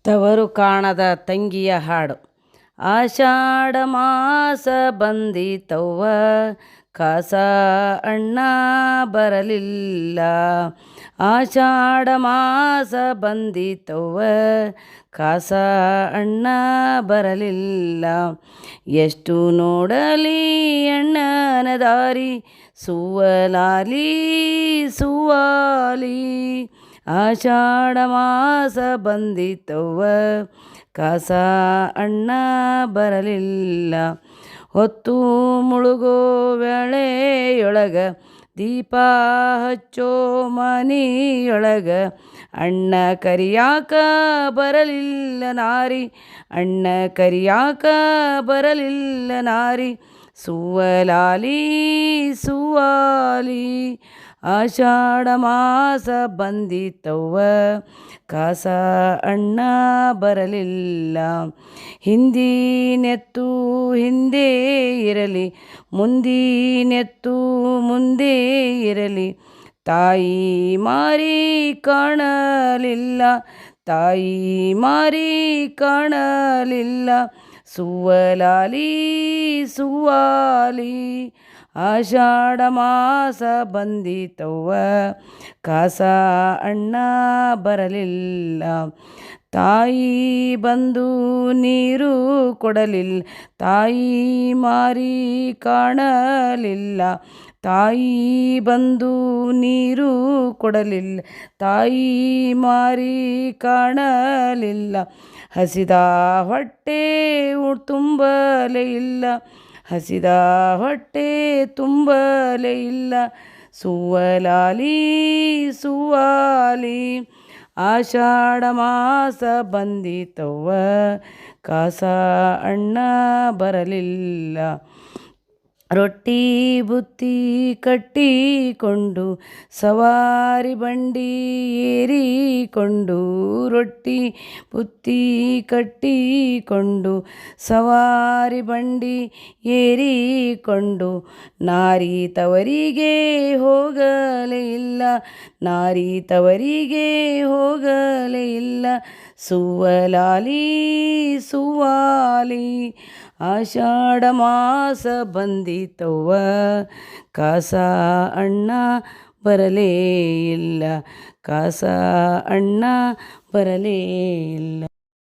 ತವರು ಕಾಣದ ತಂಗಿಯ ಹಾಡು. ಆಷಾಢ ಮಾಸ ಬಂದಿತವ್ವ, ಕಾಸ ಅಣ್ಣ ಬರಲಿಲ್ಲ. ಆಷಾಢ ಮಾಸ ಬಂದಿತವ್ವ, ಕಾಸ ಅಣ್ಣ ಬರಲಿಲ್ಲ. ಎಷ್ಟು ನೋಡಲಿ ಅಣ್ಣನ ದಾರಿ, ಸುವಲಾಲಿ ಸುವಾಲಿ. ಆಷಾಢ ಮಾಸ ಬಂದಿತವ್ವ, ಕಾಸ ಅಣ್ಣ ಬರಲಿಲ್ಲ. ಹೊತ್ತು ಮುಳುಗೋ ವೇಳೆಯೊಳಗ, ದೀಪ ಹಚ್ಚೋ ಮನಿಯೊಳಗ, ಅಣ್ಣ ಕರಿಯಾಕ ಬರಲಿಲ್ಲ ನಾರಿ, ಅಣ್ಣ ಕರಿಯಾಕ ಬರಲಿಲ್ಲ ನಾರಿ. ಸುವಲಾಲಿ ಸುವಾಲಿ. ಆಷಾಢ ಮಾಸ ಬಂದಿತವ್ವ, ಕಾಸ ಅಣ್ಣ ಬರಲಿಲ್ಲ. ಹಿಂದಿನೆತ್ತು ಹಿಂದೆ ಇರಲಿ, ಮುಂದಿನೆತ್ತು ಮುಂದೆ ಇರಲಿ. ತಾಯಿ ಮಾರಿ ಕಾಣಲಿಲ್ಲ, ತಾಯಿ ಮಾರಿ ಕಾಣಲಿಲ್ಲ. ಸುವಲಾಲಿ ಸುವಾಲಿ. ಆಷಾಢ ಮಾಸ ಬಂದಿತವ್ವ, ಕಾಸ ಅಣ್ಣ ಬರಲಿಲ್ಲ. ತಾಯಿ ಬಂದು ನೀರು ಕೊಡಲಿಲ್ಲ, ತಾಯಿ ಮಾರಿ ಕಾಣಲಿಲ್ಲ. ತಾಯಿ ಬಂದು ನೀರು ಕೊಡಲಿಲ್ಲ, ತಾಯಿ ಮಾರಿ ಕಾಣಲಿಲ್ಲ. ಹಸಿದ ಹೊಟ್ಟೆ ತುಂಬಲೇ ಇಲ್ಲ, ಹಸಿದ ಹೊಟ್ಟೆ ತುಂಬಲೇ ಇಲ್ಲ. ಸುವಲಾಲಿ ಸುವಾಲಿ. ಆಷಾಢ ಮಾಸ ಬಂದಿತವ್ವ, ಕಾಸ ಅಣ್ಣ ಬರಲಿಲ್ಲ. ರೊಟ್ಟಿ ಬುತ್ತಿ ಕಟ್ಟಿಕೊಂಡು, ಸವಾರಿ ಬಂಡಿ ಏರಿಕೊಂಡು. ರೊಟ್ಟಿ ಬುತ್ತಿ ಕಟ್ಟಿಕೊಂಡು, ಸವಾರಿ ಬಂಡಿ ಏರಿಕೊಂಡು. ನಾರಿ ತವರಿಗೆ ಹೋಗಲೇ ಇಲ್ಲ, ನಾರಿ ತವರಿಗೆ ಹೋಗಲೇ ಇಲ್ಲ. ಸುವಲಾಲಿ ಸುವಾಲಿ. ಆಷಾಢ ಮಾಸ ಬಂದಿತವ್ವ, ಕಾಸ ಅಣ್ಣ ಬರಲೇ ಇಲ್ಲ, ಕಾಸ ಅಣ್ಣ ಬರಲೇ ಇಲ್ಲ.